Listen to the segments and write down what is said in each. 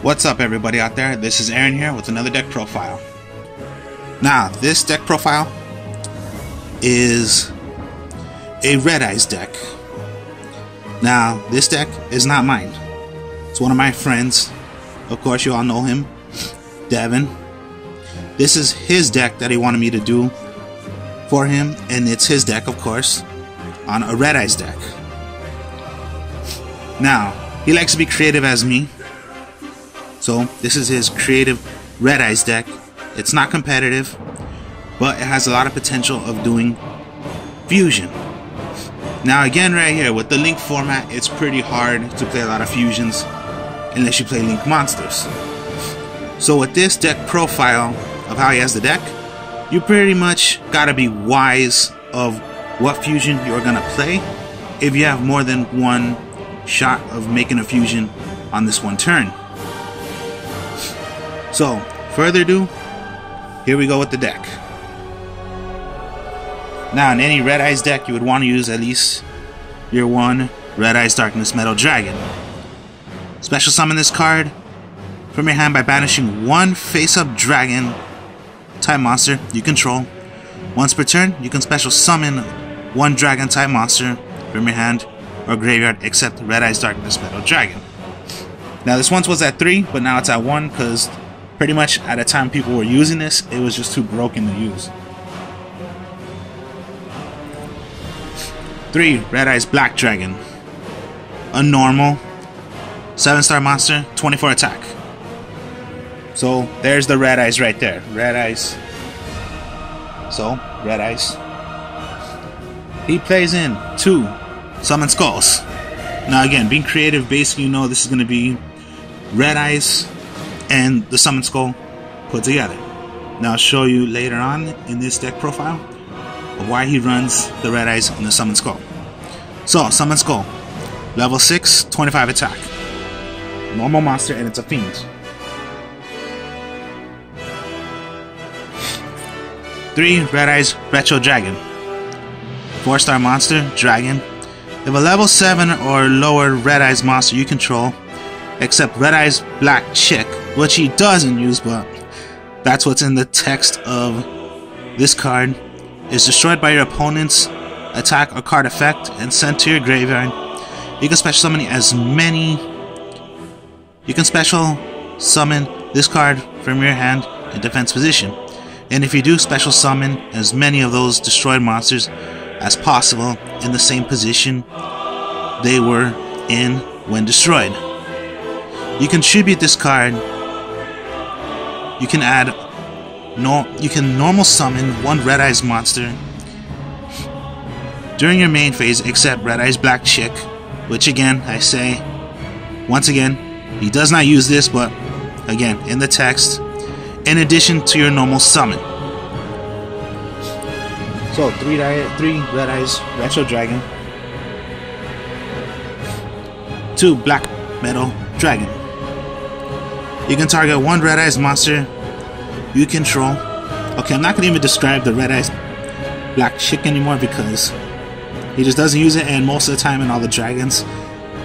What's up everybody out there, this is Aaron here with another deck profile. Now, this deck profile is a Red Eyes deck. Now, this deck is not mine. It's one of my friends. Of course, you all know him, Devin. This is his deck that he wanted me to do for him, and it's his deck, of course, on a Red Eyes deck. Now, he likes to be creative as me. So this is his creative Red Eyes deck. It's not competitive, but it has a lot of potential of doing fusion. Now again, right here with the Link format, it's pretty hard to play a lot of fusions unless you play Link monsters. So with this deck profile of how he has the deck, you pretty much gotta be wise of what fusion you're gonna play if you have more than one shot of making a fusion on this one turn. So, further ado, here we go with the deck. Now, in any Red Eyes deck, you would want to use at least your one Red Eyes Darkness Metal Dragon. Special summon this card from your hand by banishing one face-up dragon type monster you control. Once per turn, you can special summon one dragon type monster from your hand or graveyard except Red Eyes Darkness Metal Dragon. Now, this once was at 3, but now it's at 1 because pretty much at the time people were using this, it was just too broken to use. 3. Red Eyes Black Dragon. A normal 7-star monster, 24 attack. So there's the Red Eyes right there. Red Eyes. So, Red Eyes. He plays in 2 Summon Skulls. Now again, being creative, basically you know this is going to be Red Eyes and the Summon Skull put together. Now I'll show you later on in this deck profile of why he runs the Red Eyes and the Summon Skull. So, Summon Skull, level 6, 25 attack. Normal monster and it's a fiend. 3. Red Eyes Retro Dragon. 4-star monster, dragon. If a level 7 or lower Red Eyes monster you control, except Red Eyes Black Chick, which he doesn't use, but that's what's in the text of this card, is destroyed by your opponent's attack or card effect and sent to your graveyard. You can special summon as many. You can special summon this card from your hand in defense position, and if you do, special summon as many of those destroyed monsters as possible in the same position they were in when destroyed. You can tribute this card. You can add you can normal summon one Red Eyes monster during your main phase except Red Eyes Black Chick, which again, I say once again, he does not use this, but again, in the text, in addition to your normal summon. So 3 Red Eyes Retro Dragon, 2 Black Metal Dragon. You can target one Red Eyes monster you control. Okay, I'm not going to even describe the Red Eyes Black Chick anymore because he just doesn't use it, and most of the time in all the dragons,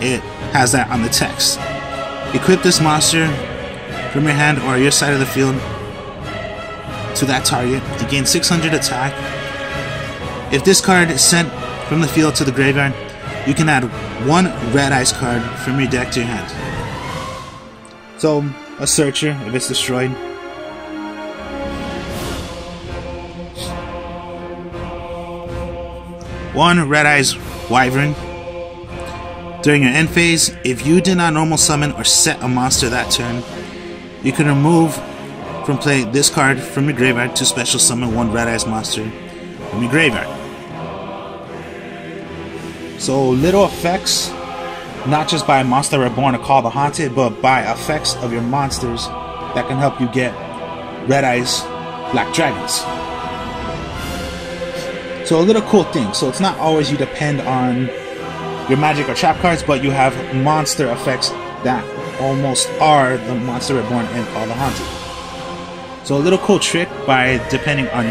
it has that on the text. Equip this monster from your hand or your side of the field to that target. You gain 600 attack. If this card is sent from the field to the graveyard, you can add one Red Eyes card from your deck to your hand. So, a Searcher, if it's destroyed. One Red Eyes Wyvern. During your end phase, if you did not normal summon or set a monster that turn, you can remove from play this card from your graveyard to special summon one Red Eyes monster from your graveyard. So, little effects. Not just by Monster Reborn or Call the Haunted, but by effects of your monsters that can help you get Red Eyes Black Dragons. So a little cool thing. So it's not always you depend on your magic or trap cards, but you have monster effects that almost are the Monster Reborn and Call the Haunted. So a little cool trick by depending on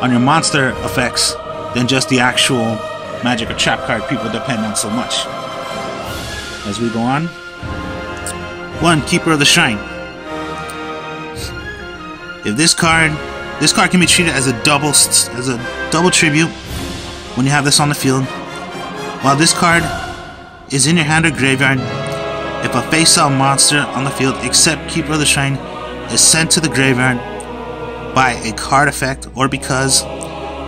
your monster effects than just the actual magic or trap card people depend on so much. As we go on, 1. Keeper of the Shrine. If this card can be treated as a double tribute when you have this on the field. While this card is in your hand or graveyard, if a face-up monster on the field except Keeper of the Shrine is sent to the graveyard by a card effect or because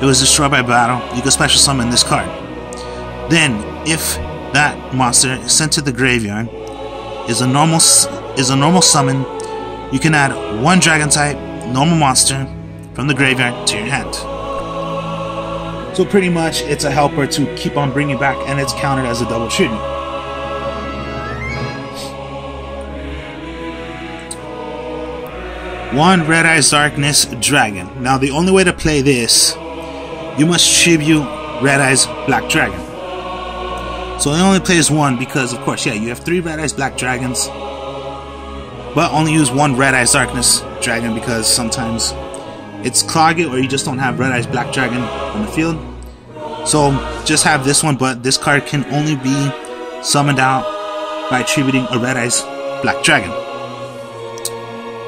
it was destroyed by battle, you can special summon this card. Then, if that monster is sent to the graveyard is a normal summon, you can add 1 dragon type normal monster from the graveyard to your hand. So pretty much it's a helper to keep on bringing back, and it's counted as a double tribute. One Red Eyes Darkness Dragon. Now the only way to play this, you must tribute Red Eyes Black Dragon. So it only plays 1 because, of course, yeah, you have 3 Red Eyes Black Dragons, but only use 1 Red Eyes Darkness Dragon because sometimes it's clog it or you just don't have Red Eyes Black Dragon on the field. So just have this one, but this card can only be summoned out by tributing a Red Eyes Black Dragon.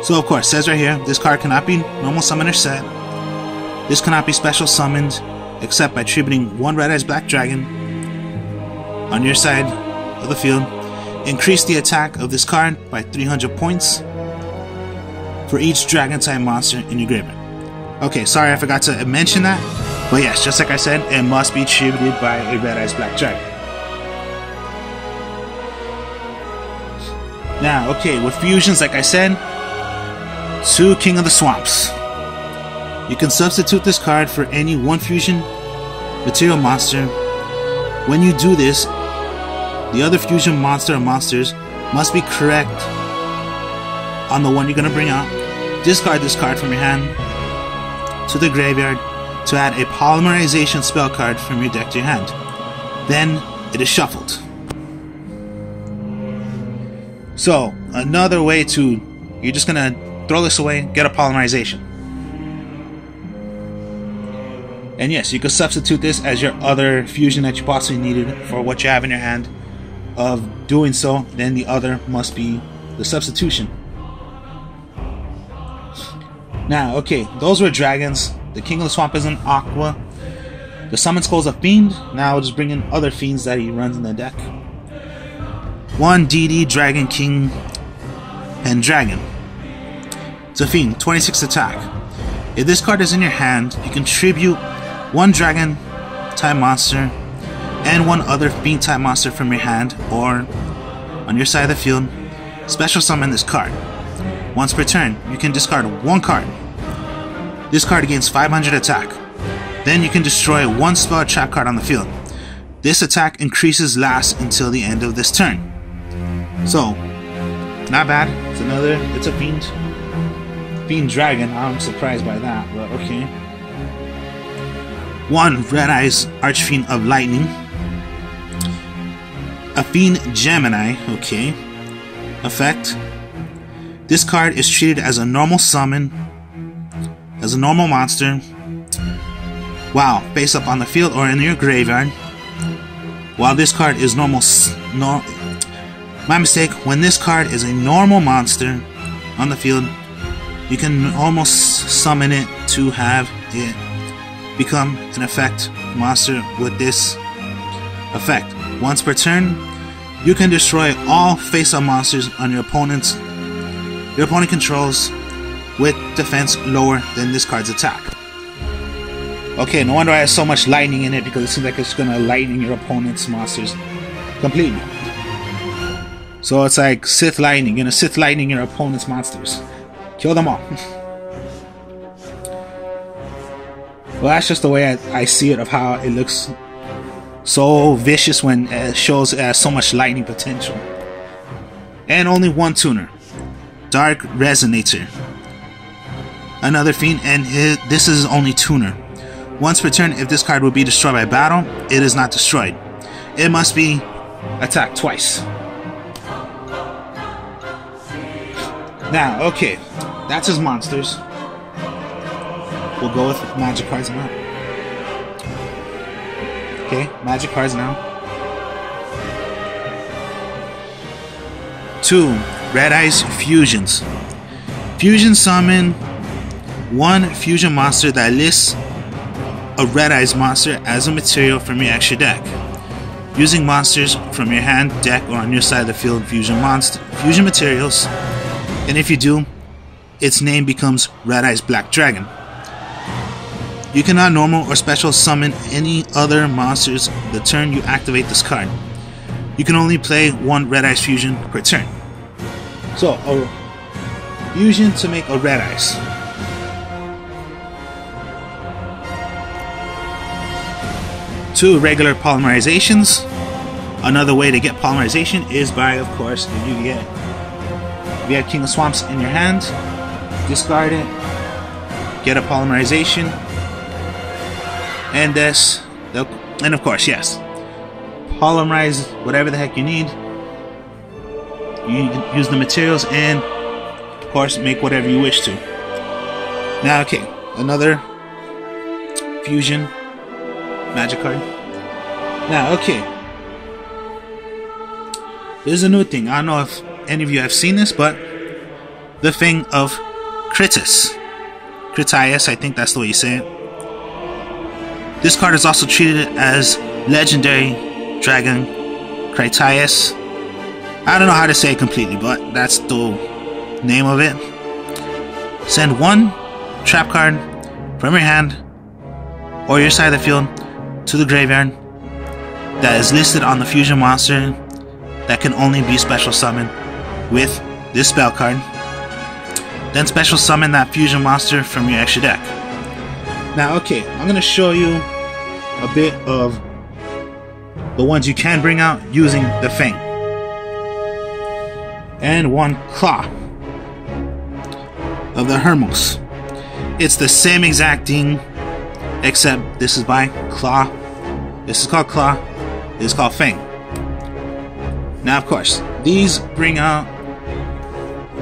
So of course, it says right here, this card cannot be normal summoner set. This cannot be special summoned except by tributing 1 Red Eyes Black Dragon on your side of the field. Increase the attack of this card by 300 points for each dragon type monster in your graveyard. Okay, sorry I forgot to mention that, but yes, just like I said, it must be tributed by a Red Eyes Black Dragon. Now, okay, with fusions, like I said, 2 King of the Swamps. You can substitute this card for any 1 fusion material monster. When you do this, the other fusion monster or monsters must be correct on the one you're going to bring out. Discard this card from your hand to the graveyard to add a polymerization spell card from your deck to your hand. Then it is shuffled. So, another way to, you're just going to throw this away, get a polymerization. And yes, you can substitute this as your other fusion that you possibly needed for what you have in your hand. Of doing so, then the other must be the substitution. Now, okay, those were dragons. The King of the Swamp is an Aqua. The Summon Skull is a fiend. Now we'll just bring in other fiends that he runs in the deck. 1 DD Dragon King and Dragon. It's a fiend, 26 attack. If this card is in your hand, you can tribute 1 dragon type monster and 1 other fiend type monster from your hand or on your side of the field. Special summon this card. Once per turn, you can discard 1 card. This card gains 500 attack. Then you can destroy 1 spell trap card on the field. This attack increases lasts until the end of this turn. So, not bad. It's a fiend dragon. I'm surprised by that, but okay. 1 Red Eyes Archfiend of Lightning. A Fiend Gemini, okay. Effect. This card is treated as a normal summon, as a normal monster. Wow, face up on the field or in your graveyard. While this card is normal, my mistake, when this card is a normal monster on the field, you can almost summon it to have it become an effect monster with this effect. Once per turn, you can destroy all face-up monsters on your opponent controls with defense lower than this card's attack. Okay, no wonder I have so much lightning in it, because it seems like it's gonna lightning your opponent's monsters completely. So it's like Sith lightning, you're gonna Sith lightning your opponent's monsters. Kill them all. Well, that's just the way I see it, of how it looks so vicious when it shows it has so much lightning potential. And only 1 tuner. Dark Resonator. Another fiend, and this is only tuner. Once per turn, if this card would be destroyed by battle, it is not destroyed. It must be attacked twice. Now, okay, that's his monsters. We'll go with magic cards now. Okay, magic cards now. 2 Red Eyes Fusions. Fusion summon one fusion monster that lists a Red Eyes monster as a material from your extra deck. Using monsters from your hand, deck, or on your side of the field fusion materials, and if you do, its name becomes Red Eyes Black Dragon. You cannot normal or special summon any other monsters the turn you activate this card. You can only play one Red Eyes fusion per turn. So, a fusion to make a Red Eyes. Two regular polymerizations. Another way to get polymerization is by, of course, if you have King of Swamps in your hand, discard it, get a polymerization, and this, and of course, yes, polymerize whatever the heck you need. You can use the materials and, of course, make whatever you wish to. Now, okay, another fusion magic card. Now, okay, this is a new thing. I don't know if any of you have seen this, but the Fang of Critias. Critias, I think that's the way you say it. This card is also treated as Legendary Dragon Critias. I don't know how to say it completely, but that's the name of it. Send one trap card from your hand or your side of the field to the graveyard that is listed on the fusion monster that can only be special summoned with this spell card. Then special summon that fusion monster from your extra deck. Now, okay, I'm going to show you a bit of the ones you can bring out using the Fang. And one Claw of the Hermos. It's the same exact thing, except this is by Claw. This is called Claw. This is called Fang. Now, of course, these bring out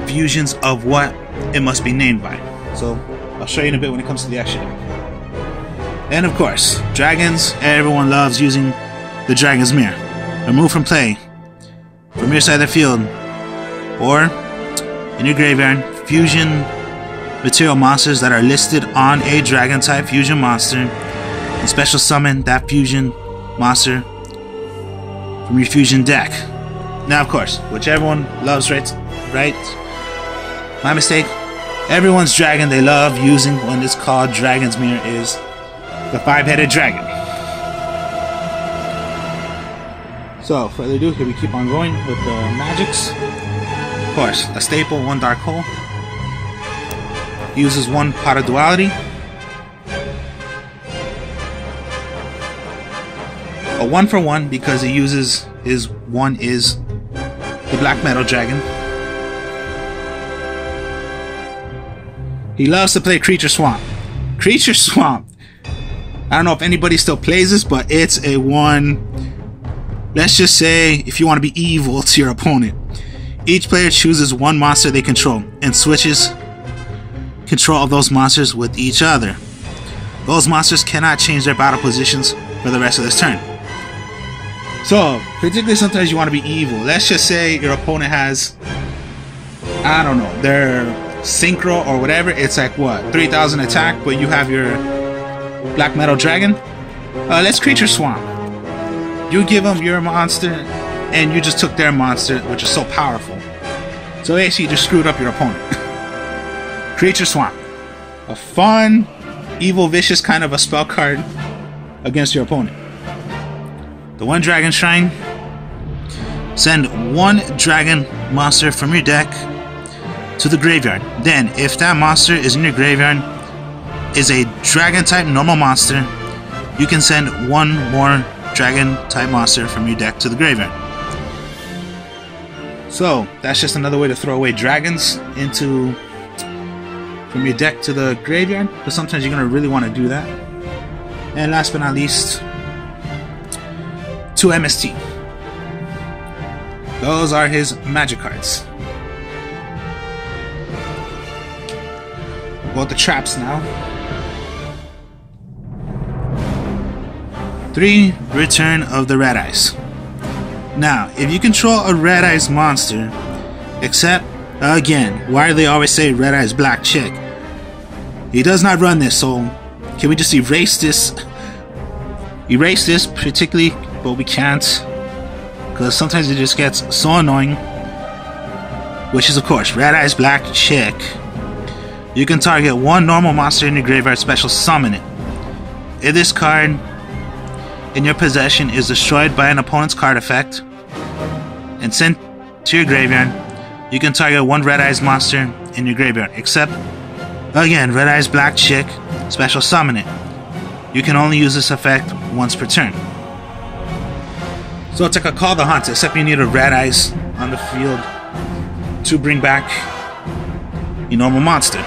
fusions of what it must be named by. So, I'll show you in a bit when it comes to the action deck. And of course, dragons. Everyone loves using the Dragon's Mirror. Remove from play, from your side of the field, or in your graveyard, fusion material monsters that are listed on a dragon type fusion monster, and special summon that fusion monster from your fusion deck. Now, of course, which everyone loves, right? My mistake. Everyone's dragon they love using when it's called Dragon's Mirror is the five-headed dragon. So, further ado, here we keep on going with the magics. Of course, a staple, one Dark Hole. Uses one Pot of Duality. A 1-for-1 because it uses one is the Black Metal Dragon. He loves to play Creature Swamp. Creature Swamp. I don't know if anybody still plays this, but it's a one. Let's just say if you want to be evil to your opponent. Each player chooses one monster they control and switches control of those monsters with each other. Those monsters cannot change their battle positions for the rest of this turn. So, particularly sometimes you want to be evil. Let's just say your opponent has, I don't know, their Synchro or whatever. It's like, what, 3,000 attack, but you have your Black Metal Dragon? Let's Creature Swamp. You give them your monster, and you just took their monster, which is so powerful. So basically, you just screwed up your opponent. Creature Swamp. A fun, evil, vicious kind of a spell card against your opponent. The one Dragon Shrine. Send one dragon monster from your deck to the graveyard. Then, if that monster is in your graveyard, is a dragon type normal monster, you can send one more dragon type monster from your deck to the graveyard. So that's just another way to throw away dragons from your deck to the graveyard, but sometimes you're gonna really want to do that. And last but not least, 2 MST. Those are his magic cards. We'll go with the traps now. 3, Return of the Red Eyes. Now, if you control a Red Eyes monster Except, again, why do they always say Red Eyes Black Chick? He does not run this, so can we just erase this? Erase this particularly, but we can't. Because sometimes it just gets so annoying. Which is, of course, Red Eyes Black Chick. You can target one normal monster in your graveyard, special summon it. If this card in your possession is destroyed by an opponent's card effect and sent to your graveyard, you can target one Red Eyes monster in your graveyard, except, again, Red Eyes Black Chick, special summon it. You can only use this effect once per turn. So it's like a Call the Hunt, except you need a Red Eyes on the field to bring back your normal monster.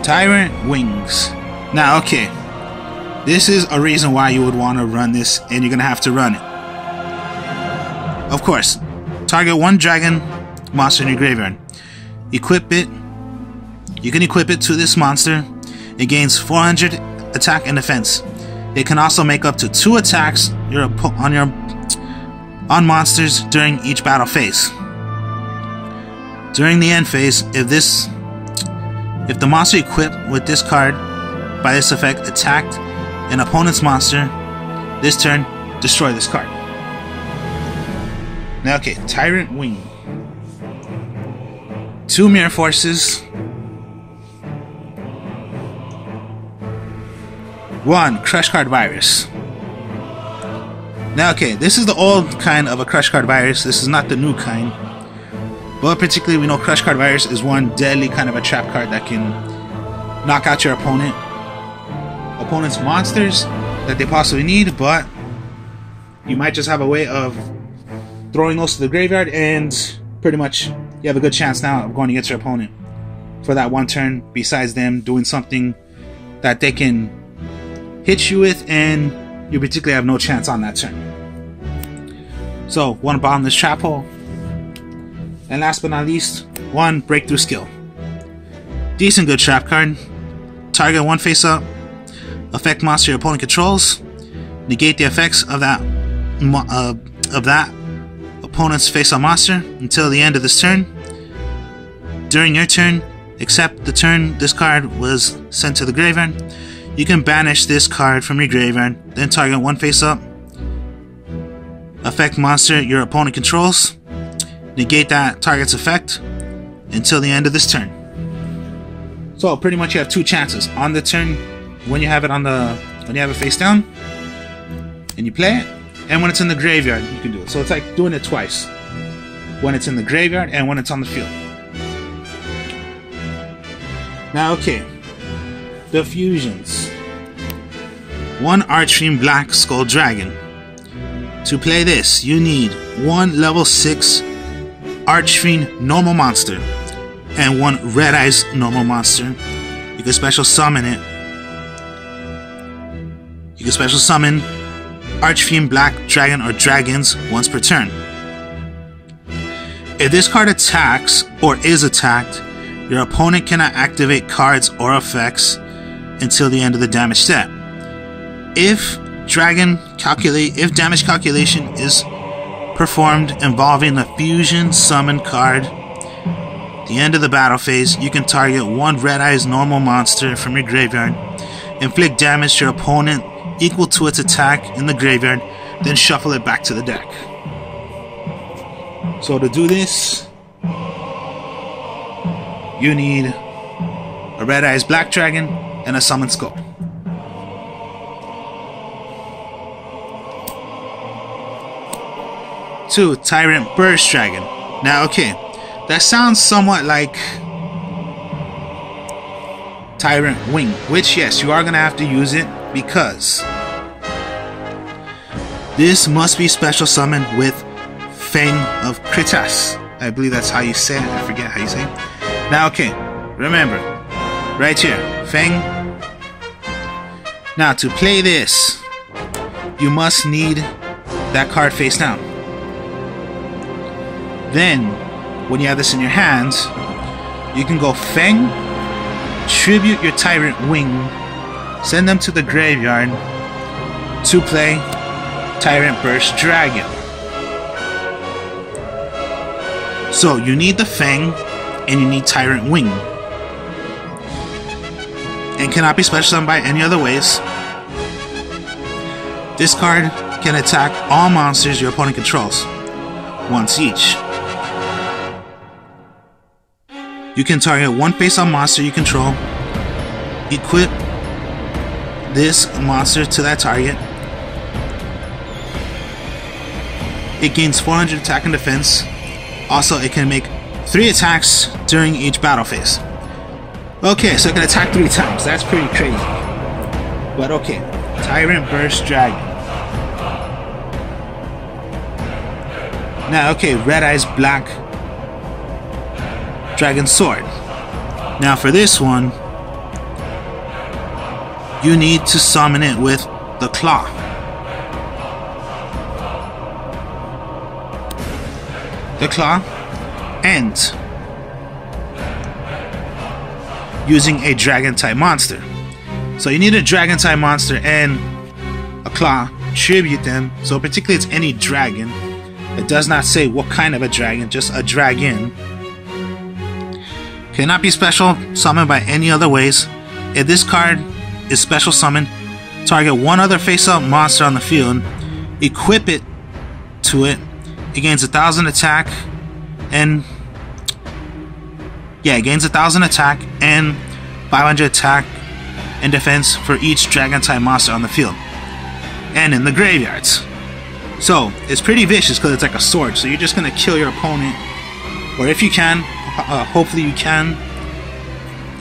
Tyrant Wings. Now, okay, this is a reason why you would want to run this, and you're going to have to run it. Of course, target one dragon monster in your graveyard. Equip it. You can equip it to this monster. It gains 400 attack and defense. It can also make up to 2 attacks on monsters during each battle phase. During the end phase, if the monster equipped with this card by this effect attacked an opponent's monster this turn, destroy this card. Now, okay, Tyrant Wing. 2 Mirror Forces. 1 Crush Card Virus. Now, okay, this is the old kind of a Crush Card Virus. This is not the new kind. But particularly, we know Crush Card Virus is one deadly kind of a trap card that can knock out your opponent's monsters that they possibly need, but you might just have a way of throwing those to the graveyard, and pretty much you have a good chance now of going against your opponent for that one turn, besides them doing something that they can hit you with, and you particularly have no chance on that turn. So, 1 Bottomless Trap Hole. And last but not least, 1 Breakthrough Skill. Decent good trap card. Target 1 face up. Affect monster your opponent controls. Negate the effects of that opponent's face up monster until the end of this turn. During your turn, except the turn this card was sent to the graveyard, you can banish this card from your graveyard, then target 1 face up. Affect monster your opponent controls. Negate that target's effect until the end of this turn. So pretty much you have 2 chances on the turn when you have it face down and you play it, and when it's in the graveyard you can do it. So it's like doing it twice, when it's in the graveyard and when it's on the field. Now, okay, the fusions. 1 Archfiend Black Skull Dragon. To play this, you need 1 level 6 Archfiend normal monster and 1 Red Eyes normal monster. You can special summon it. You can special summon Archfiend Black Dragon or dragons once per turn. If this card attacks or is attacked, your opponent cannot activate cards or effects until the end of the damage step. If damage calculation is performed involving the fusion summon card, the end of the battle phase, you can target 1 Red Eyes normal monster from your graveyard, inflict damage to your opponent equal to its attack in the graveyard, then shuffle it back to the deck. So to do this, you need a Red Eyes Black Dragon and a Summon Skull. Two, Tyrant Burst Dragon. Now, okay, that sounds somewhat like Tyrant Wing, which, yes, you are going to have to use it because this must be special summoned with Fang of Kritas. I believe that's how you say it. I forget how you say it. Now, okay, remember, right here, Fang. Now, to play this, you must need that card face down. Then, when you have this in your hands, you can go Fang, tribute your Tyrant Wing, send them to the graveyard, to play Tyrant Burst Dragon. So you need the Fang and you need Tyrant Wing. And cannot be special summoned by any other ways. This card can attack all monsters your opponent controls, once each. You can target one face-up monster you control, equip this monster to that target. It gains 400 attack and defense. Also, it can make 3 attacks during each battle phase. Okay, so it can attack 3 times. That's pretty crazy. But okay, Tyrant Burst Dragon. Now, okay, Red Eyes Black Dragon Sword. Now, for this one, you need to summon it with the Claw. The Claw, and using a Dragon type monster. So you need a Dragon type monster and a Claw, tribute them. So particularly it's any dragon. It does not say what kind of a dragon, just a dragon. Cannot be special summoned by any other ways. If this card is special summoned, target one other face-up monster on the field, equip it to it. It gains 1,000 attack and it gains 1,000 attack and 500 attack and defense for each dragon type monster on the field and in the graveyards. So it's pretty vicious because it's like a sword. So you're just gonna kill your opponent, or if you can, hopefully you can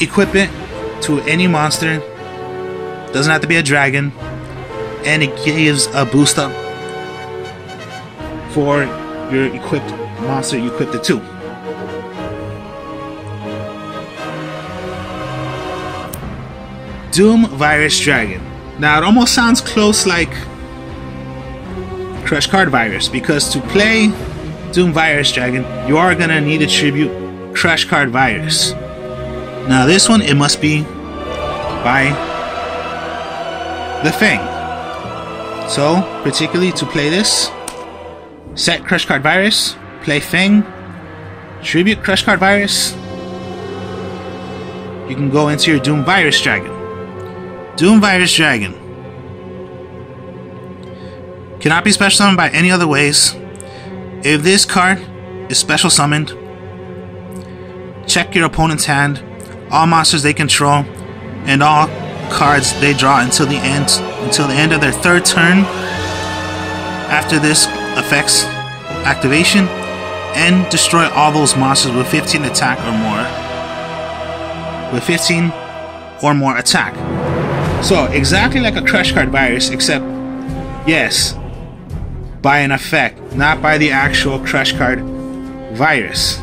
equip it to any monster. Doesn't have to be a dragon, and it gives a boost up for your equipped monster you equipped it to. Doom Virus Dragon. Now it almost sounds close like Crush Card Virus, because to play Doom Virus Dragon, you are gonna need to tribute Crush Card Virus. Now this one, it must be by the Fang. So, particularly to play this, set Crush Card Virus, play Fang, tribute Crush Card Virus. You can go into your Doom Virus Dragon. Doom Virus Dragon cannot be special summoned by any other ways. If this card is special summoned, check your opponent's hand, all monsters they control, and all cards they draw until the end of their 3rd turn after this effect's activation, and destroy all those monsters with 15 attack or more. With 15 or more attack. So exactly like a Crush Card Virus, except yes, by an effect, not by the actual Crush Card Virus.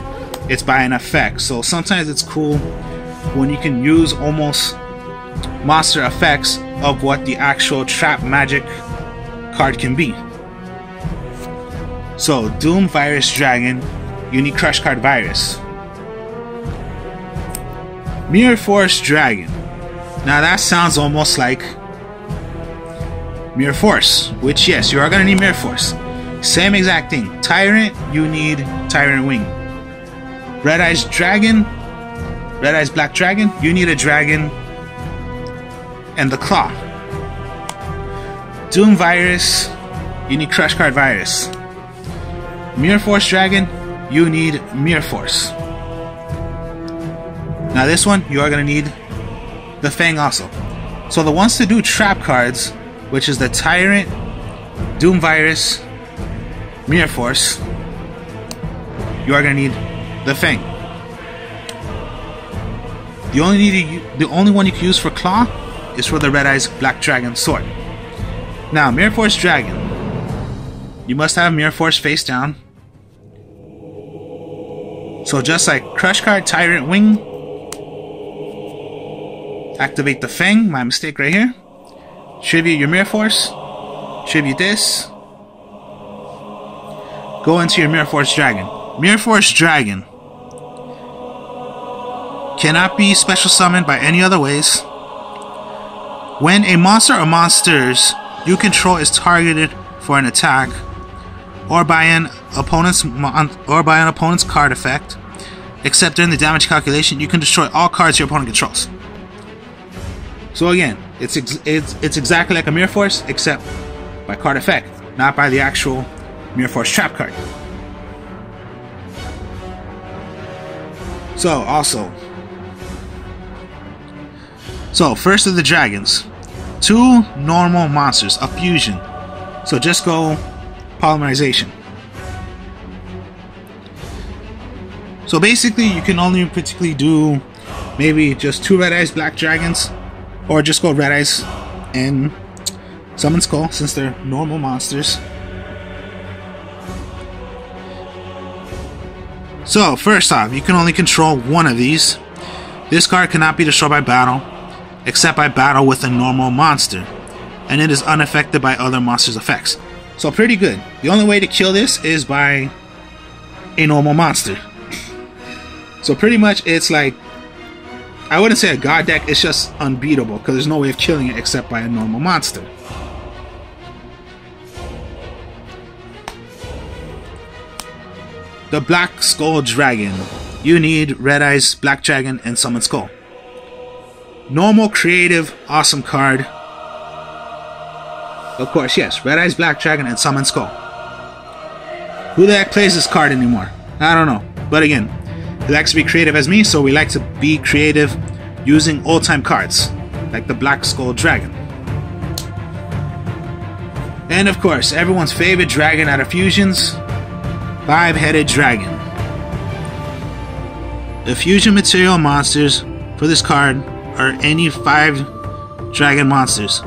It's by an effect. So sometimes it's cool when you can use almost monster effects of what the actual trap magic card can be. So Doom Virus Dragon, you need Crush Card Virus. Mirror Force Dragon. Now that sounds almost like Mirror Force, which yes, you are gonna need Mirror Force. Same exact thing. Tyrant, you need Tyrant Wing. Red Eyes Dragon, Red Eyes Black Dragon, you need a dragon and the Claw. Doom Virus, you need Crush Card Virus. Mirror Force Dragon, you need Mirror Force. Now this one, you are gonna need the Fang also. So the ones to do trap cards, which is the Tyrant, Doom Virus, Mirror Force, you are gonna need the Fang. The only one you can use for Claw is for the Red Eyes Black Dragon Sword. Now Mirror Force Dragon, you must have Mirror Force face down. So just like Crush Card, Tyrant Wing, activate the Fang, my mistake right here. Tribute your Mirror Force. Tribute this. Go into your Mirror Force Dragon. Mirror Force Dragon cannot be special summoned by any other ways. When a monster or monsters you control is targeted for an attack or by an opponent's card effect, except during the damage calculation, you can destroy all cards your opponent controls. So again, it's exactly like a Mirror Force, except by card effect, not by the actual Mirror Force trap card. So first of the dragons, 2 normal monsters, a fusion. So just go polymerization. So basically you can only particularly do maybe just 2 Red Eyes Black Dragons, or just go Red Eyes and Summon Skull since they're normal monsters. So first off, you can only control one of these. This card cannot be destroyed by battle, except by battle with a normal monster, and it is unaffected by other monsters' effects. So pretty good. The only way to kill this is by a normal monster. So pretty much it's like, I wouldn't say a god deck, it's just unbeatable because there's no way of killing it except by a normal monster. The Black Skull Dragon. You need Red Eyes, Black Dragon, and Summon Skull. Normal, creative, awesome card. Of course, yes, Red Eyes, Black Dragon, and Summon Skull. Who the heck plays this card anymore? I don't know. But again, he likes to be creative as me, so we like to be creative using old-time cards, like the Black Skull Dragon. And of course, everyone's favorite dragon out of fusions, 5-headed dragon. The fusion material monsters for this card are any 5 dragon monsters.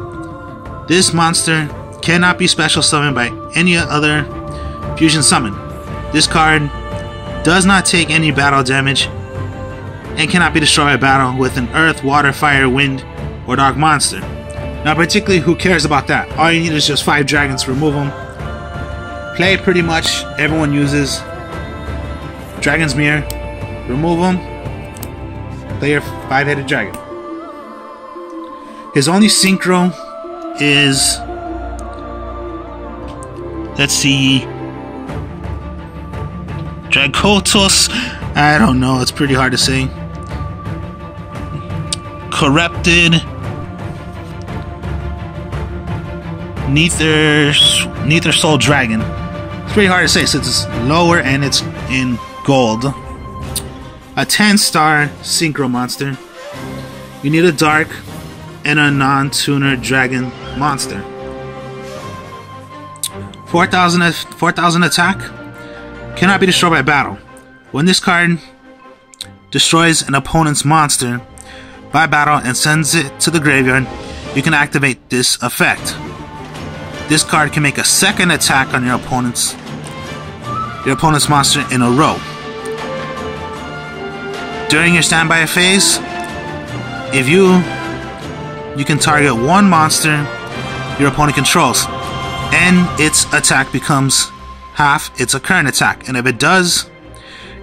This monster cannot be special summoned by any other fusion summon. This card does not take any battle damage and cannot be destroyed by battle with an earth, water, fire, wind, or dark monster. Now particularly, who cares about that? All you need is just 5 dragons to remove them. Play pretty much everyone uses Dragon's Mirror. Remove them. Play your 5-headed dragon. His only synchro is, let's see, Dracotos. I don't know, it's pretty hard to say. Corrupted Neither Soul Dragon. It's pretty hard to say since it's lower and it's in gold. A 10-star synchro monster. You need a dark and a non-tuner dragon monster. 4,000 attack. Cannot be destroyed by battle. When this card destroys an opponent's monster by battle and sends it to the graveyard, you can activate this effect. This card can make a second attack on your opponent's monster in a row. During your standby phase, if you can target one monster your opponent controls, and its attack becomes half its current attack, and if it does,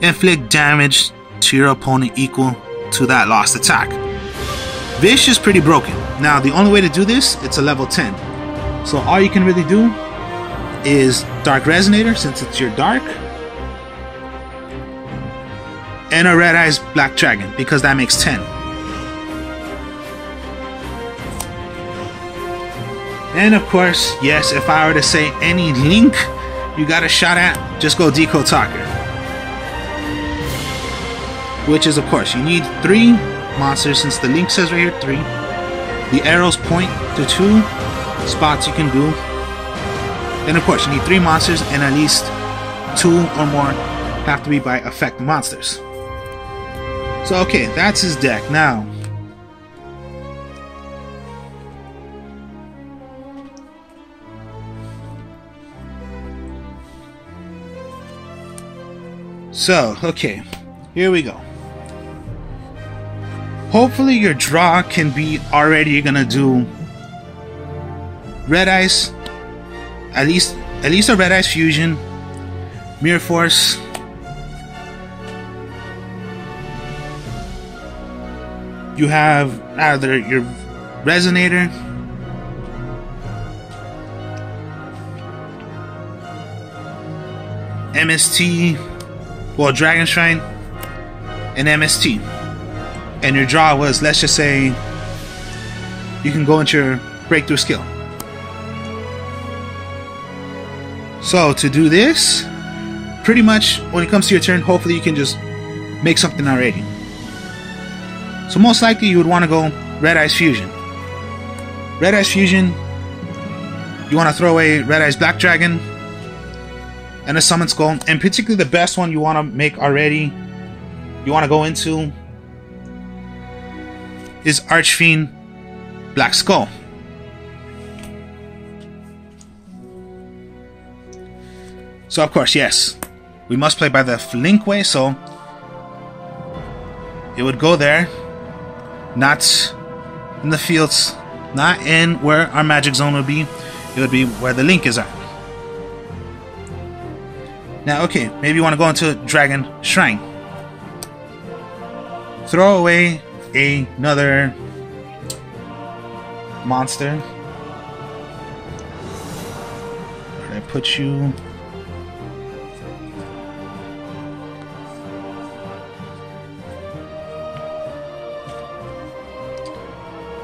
inflict damage to your opponent equal to that lost attack. Vish is pretty broken. Now the only way to do this, it's a level 10. So all you can really do is Dark Resonator, since it's your dark, and a Red Eyes Black Dragon, because that makes 10. And of course, yes, if I were to say any link you got a shot at, just go Decode Talker. Which is, of course, you need 3 monsters, since the link says right here 3. The arrows point to 2 spots you can do. And of course, you need 3 monsters, and at least 2 or more have to be by effect monsters. So okay, that's his deck. Now, okay, here we go. Hopefully your draw can be already, you're gonna do Red Eyes, at least a Red Eyes fusion, Mirror Force, you have either your Resonator, MST, well, Dragon Shrine, and MST. And your draw was, let's just say, you can go into your breakthrough skill. So to do this, pretty much when it comes to your turn, hopefully you can just make something already. So most likely you would want to go Red Eyes Fusion. Red Eyes Fusion, you want to throw away Red Eyes Black Dragon and a Summon Skull, and particularly the best one you want to make already, you want to go into, is Archfiend Black Skull. So of course, yes, we must play by the Link way, so it would go there, not in the fields, not in where our magic zone would be. It would be where the Link is at. Now, okay, maybe you want to go into Dragon Shrine. Throw away another monster. Where did I put you?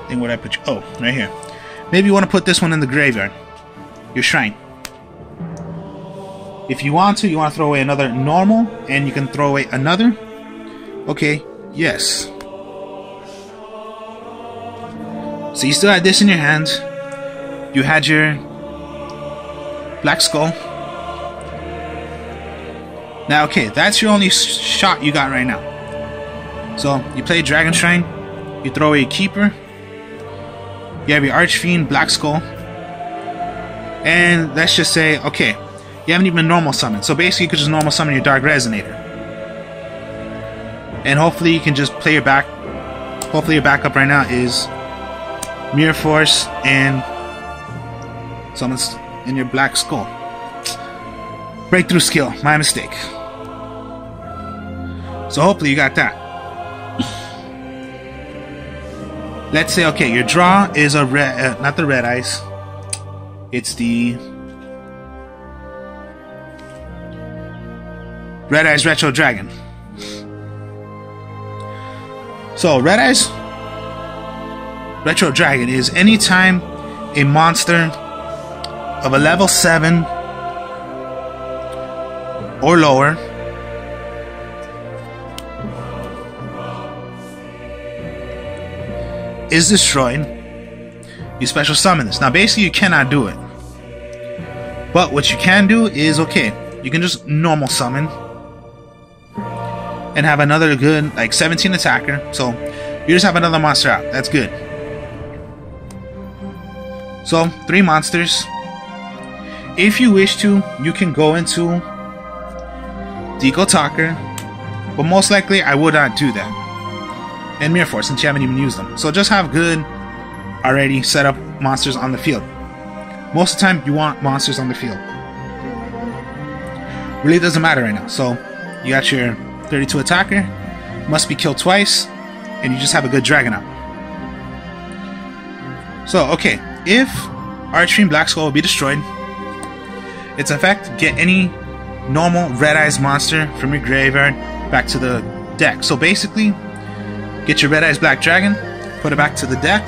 I think where I put you? Oh, right here. Maybe you want to put this one in the graveyard. Your shrine. If you want to throw away another normal, and you can throw away another. Okay, yes. So you still had this in your hand. You had your Black Skull. Now, okay, that's your only shot you got right now. So you play Dragon Shrine. You throw away a Keeper. You have your Archfiend Black Skull. And let's just say, okay, you haven't even normal summoned. So basically you could just normal summon your Dark Resonator. And hopefully you can just play your back. Hopefully your backup right now is Mirror Force and summons in your Black Skull. Breakthrough skill, my mistake. So hopefully you got that. Let's say, okay, your draw is a red, not the Red Eyes. It's the Red Eyes Retro Dragon. So Red Eyes Retro Dragon is anytime a monster of a level 7 or lower is destroyed, you special summon this. Now basically you cannot do it, but what you can do is, okay, you can just normal summon and have another good, like 17 attacker, so you just have another monster out. That's good. So 3 monsters. If you wish to, you can go into Deco Talker, but most likely I would not do that. And Mirror Force, since you haven't even used them. So just have good already set up monsters on the field. Most of the time you want monsters on the field. Really doesn't matter right now. So you got your 32 attacker, must be killed twice, and you just have a good dragon out. So okay, if Archfiend Black Skull will be destroyed, its effect, get any normal Red Eyes monster from your graveyard back to the deck. So basically, get your Red Eyes Black Dragon, put it back to the deck.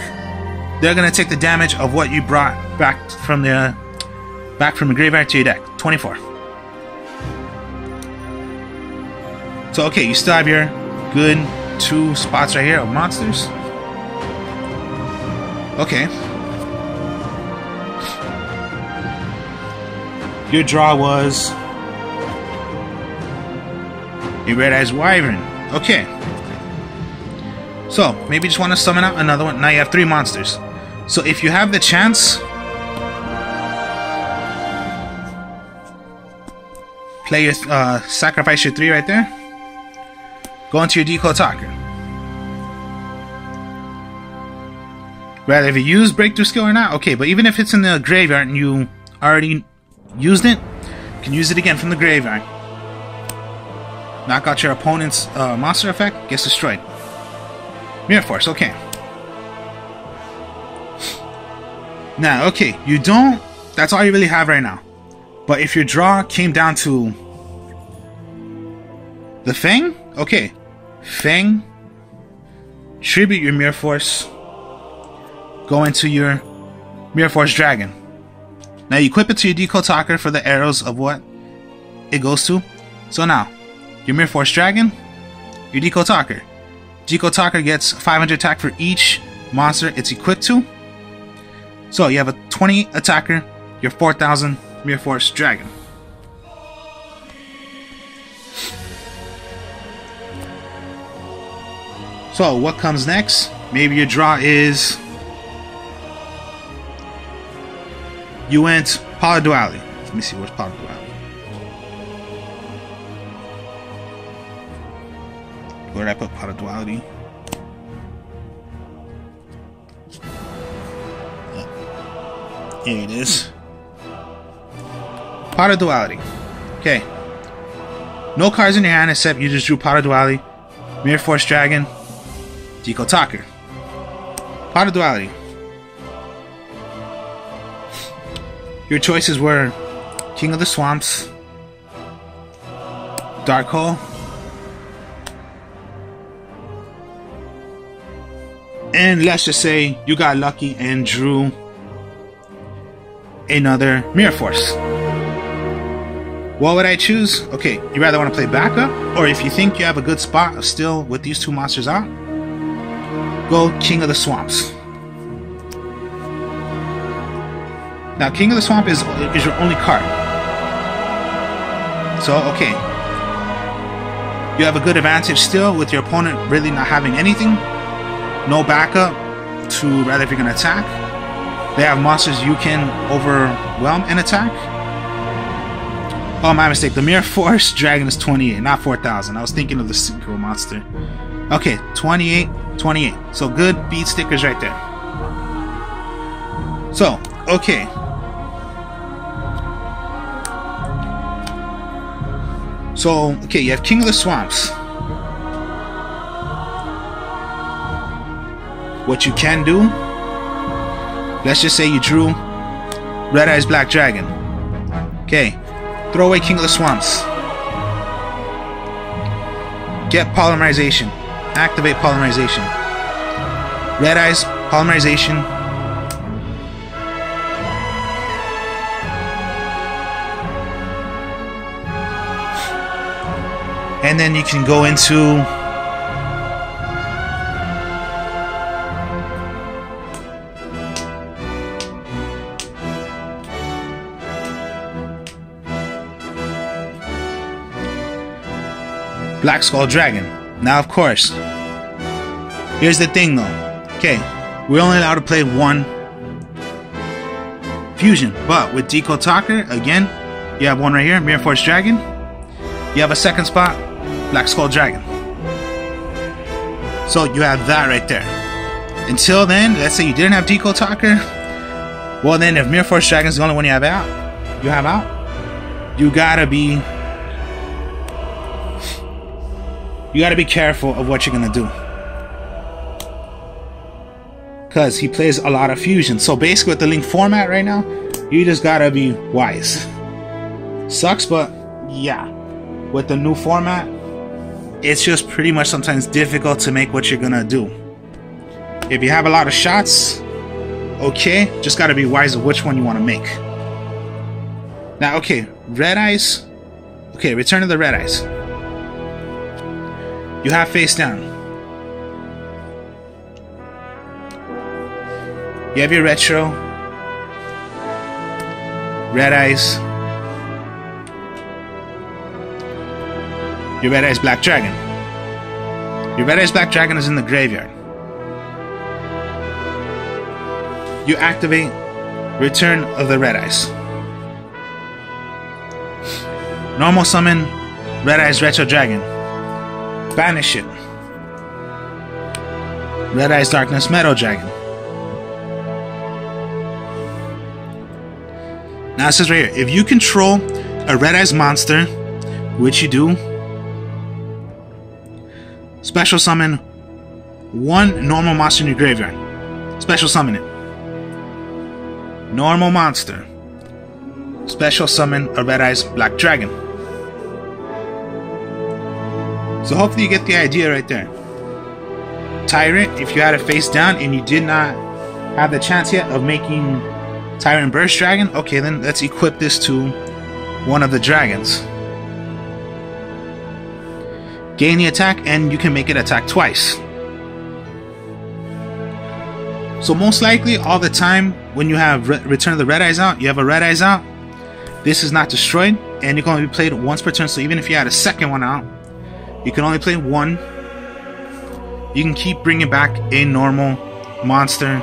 They're gonna take the damage of what you brought back from the graveyard to your deck. 24. So okay, you still have your good 2 spots right here of monsters. Okay. Your draw was a Red Eyes Wyvern. Okay. So, maybe you just want to summon out another one. Now you have 3 monsters. So if you have the chance, play your, sacrifice your 3 right there. Go into your Deco Talker. Rather, if you use Breakthrough Skill or not, okay, but even if it's in the graveyard and you already used it, you can use it again from the graveyard. Knock out your opponent's monster effect, gets destroyed. Mirror Force, okay. Now, okay, you don't... That's all you really have right now. But if your draw came down to The Fang? Okay. Fang. Tribute your Mirror Force. Go into your Mirror Force Dragon. Now you equip it to your Decode Talker for the arrows of what it goes to. So now, your Mirror Force Dragon, your Decode Talker. Decode Talker gets 500 attack for each monster it's equipped to. So you have a 20 attacker, your 4000 Mirror Force Dragon. So what comes next? Maybe your draw is... You went Power Duality. Let me see, where's Power Duality? Where did I put Power Duality? Here it is. Power Duality. Okay. No cards in your hand except you just drew Power Duality, Mirror Force Dragon, Decode Talker. Power Duality. Your choices were King of the Swamps, Dark Hole, and let's just say you got lucky and drew another Mirror Force. What would I choose? Okay, you rather want to play backup, or if you think you have a good spot still with these two monsters out, go King of the Swamps. Now, King of the Swamp is your only card. So, okay. You have a good advantage still with your opponent really not having anything. No backup to rather if you're going to attack. They have monsters you can overwhelm and attack. Oh, my mistake. The Mirror Force Dragon is 28, not 4000. I was thinking of the Synchro monster. Okay, 28, 28. So good beat stickers right there. So, okay. So, okay, you have King of the Swamps. What you can do, let's just say you drew Red Eyes Black Dragon. Okay, throw away King of the Swamps. Get Polymerization. Activate Polymerization. Red Eyes, Polymerization. And then you can go into Black Skull Dragon. Now, of course, here's the thing though. Okay, we're only allowed to play one fusion, but with Decode Talker, again, you have one right here, Mirror Force Dragon. You have a second spot, Black Skull Dragon. So you have that right there. Until then, let's say you didn't have Decode Talker. Well then, if Mirror Force Dragon is the only one you have out, you gotta be careful of what you're gonna do. Cause he plays a lot of fusion. So basically with the Link format right now, you just gotta be wise. Sucks, but yeah. With the new format, it's just pretty much sometimes difficult to make what you're gonna do. If you have a lot of shots, okay, just gotta be wise of which one you want to make. Now, okay, Red Eyes. Okay, Return of the Red Eyes. You have face down. You have your retro. Red Eyes. Your Red Eyes Black Dragon. Your Red Eyes Black Dragon is in the graveyard. You activate Return of the Red Eyes. Normal summon Red Eyes Retro Dragon. Banish it. Red Eyes Darkness Metal Dragon. Now it says right here, if you control a Red Eyes monster, which you do, special summon one normal monster in your graveyard. Special summon it. Normal monster. Special summon a Red Eyes Black Dragon. So hopefully you get the idea right there. Tyrant, if you had it face down and you did not have the chance yet of making Tyrant Burst Dragon, okay, then let's equip this to one of the dragons. Gain the attack, and you can make it attack twice. So most likely, all the time when you have Return of the Red Eyes out, you have a Red Eyes out, this is not destroyed, and you can only be played once per turn. So even if you had a second one out, you can only play one. You can keep bringing back a normal monster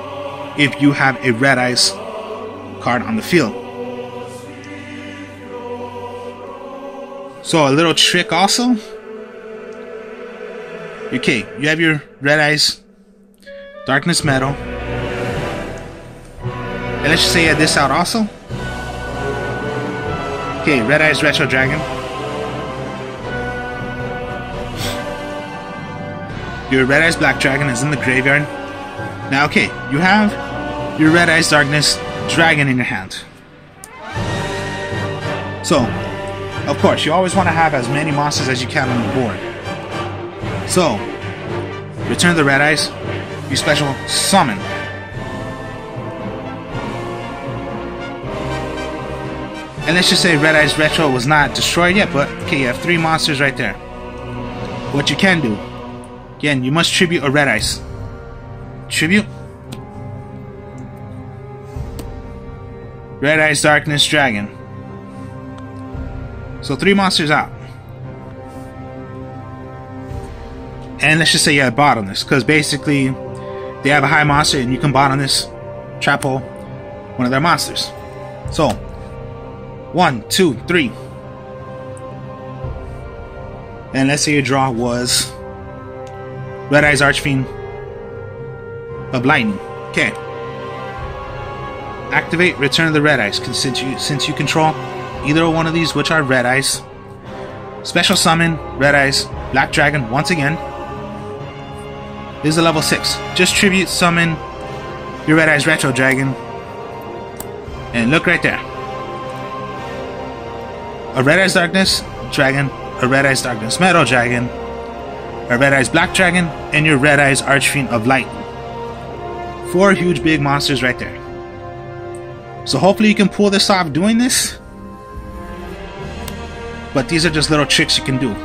if you have a Red Eyes card on the field. So a little trick also. Okay, you have your Red Eyes Darkness Metal. And let's just say you had this out also. Okay, Red Eyes Retro Dragon. Your Red Eyes Black Dragon is in the graveyard. Now, okay, you have your Red Eyes Darkness Dragon in your hand. So, of course, you always want to have as many monsters as you can on the board. So, Return of the Red Eyes, you special summon. And let's just say Red Eyes Retro was not destroyed yet, but okay, you have 3 monsters right there. What you can do, again, you must tribute a Red Eyes. Tribute. Red Eyes Darkness Dragon. So 3 monsters out. And let's just say you have bot on this, because basically they have a high monster and you can bot on this, trap hole one of their monsters. So 1, 2, 3. And let's say your draw was Red Eyes Archfiend of Lightning. Okay. Activate Return of the Red Eyes, since you control either one of these, which are Red Eyes. Special summon Red Eyes Black Dragon once again. This is a level 6. Just tribute summon your Red Eyes Retro Dragon. And look right there. A Red Eyes Darkness Dragon, a Red Eyes Darkness Metal Dragon, a Red Eyes Black Dragon, and your Red Eyes Archfiend of Light. 4 huge big monsters right there. So hopefully you can pull this off doing this. But these are just little tricks you can do.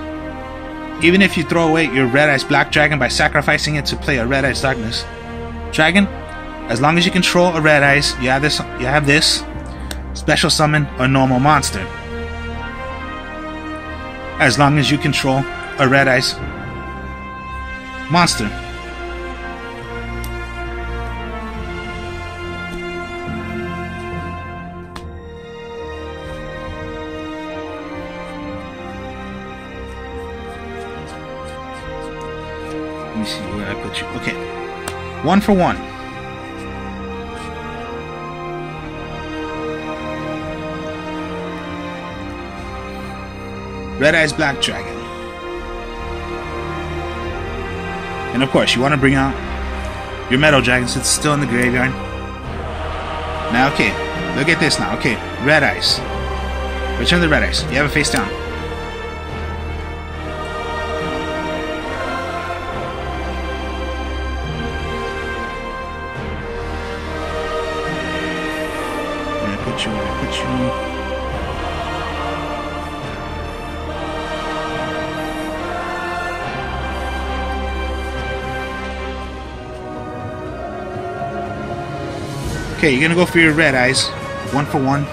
Even if you throw away your Red Eyes Black Dragon by sacrificing it to play a Red Eyes Darkness Dragon, as long as you control a Red Eyes, you have this special summon a normal monster. As long as you control a Red Eyes monster. Let me see where I put you. Okay. 1 for 1. Red Eyes Black Dragon. And of course, you want to bring out your Metal Dragon since it's still in the graveyard. Now, okay, look at this now. Okay, Red Eyes. Return the Red Eyes. You have it face down. Where I put you. Okay, you're gonna go for your Red Eyes, 1 for 1.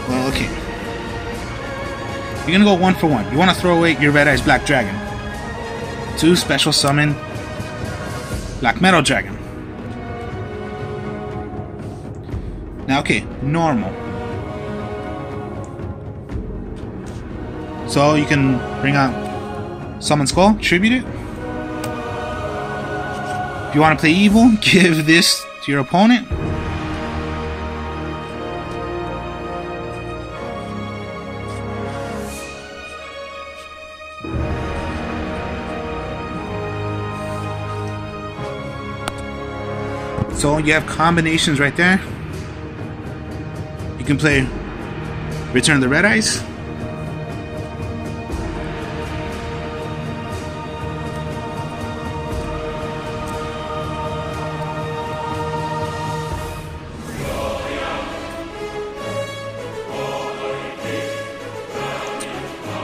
Well, okay. You're gonna go 1 for 1. You wanna throw away your Red Eyes Black Dragon. 2 special summon Black Metal Dragon. Now, okay, normal. So you can bring out Summon Skull, tribute it. If you want to play evil, give this to your opponent. So you have combinations right there. You can play Return of the Red Eyes.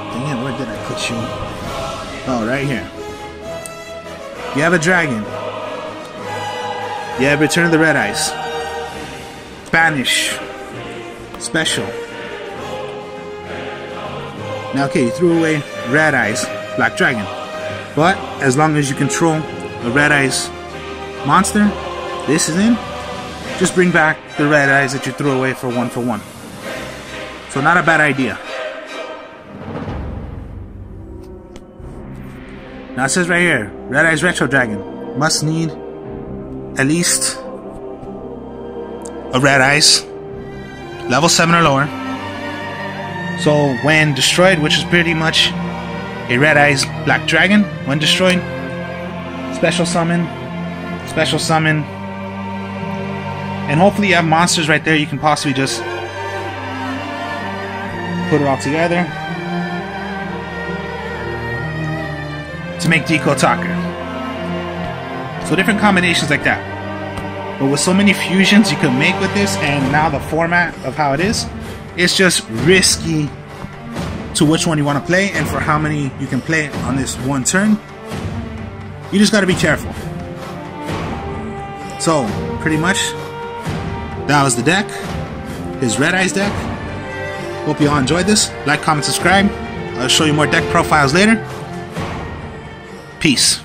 Dang it, where did I put you? Oh, right here. You have a dragon. You have Return of the Red Eyes. Banish. Special. Now, okay, you threw away Red Eyes, Black Dragon. But, as long as you control a Red Eyes monster, this is in, just bring back the Red Eyes that you threw away for one. So, not a bad idea. Now it says right here, Red Eyes Retro Dragon must need at least a Red Eyes, level 7 or lower. So when destroyed, which is pretty much a Red Eyes Black Dragon, when destroyed, special summon, and hopefully you have monsters right there you can possibly just put it all together to make Deco Talker. So different combinations like that. But with so many fusions you can make with this, and now the format of how it is, it's just risky to which one you want to play and for how many you can play on this one turn. You just got to be careful. So pretty much that was the deck, his Red Eyes deck. Hope you all enjoyed this. Like, comment, subscribe. I'll show you more deck profiles later. Peace.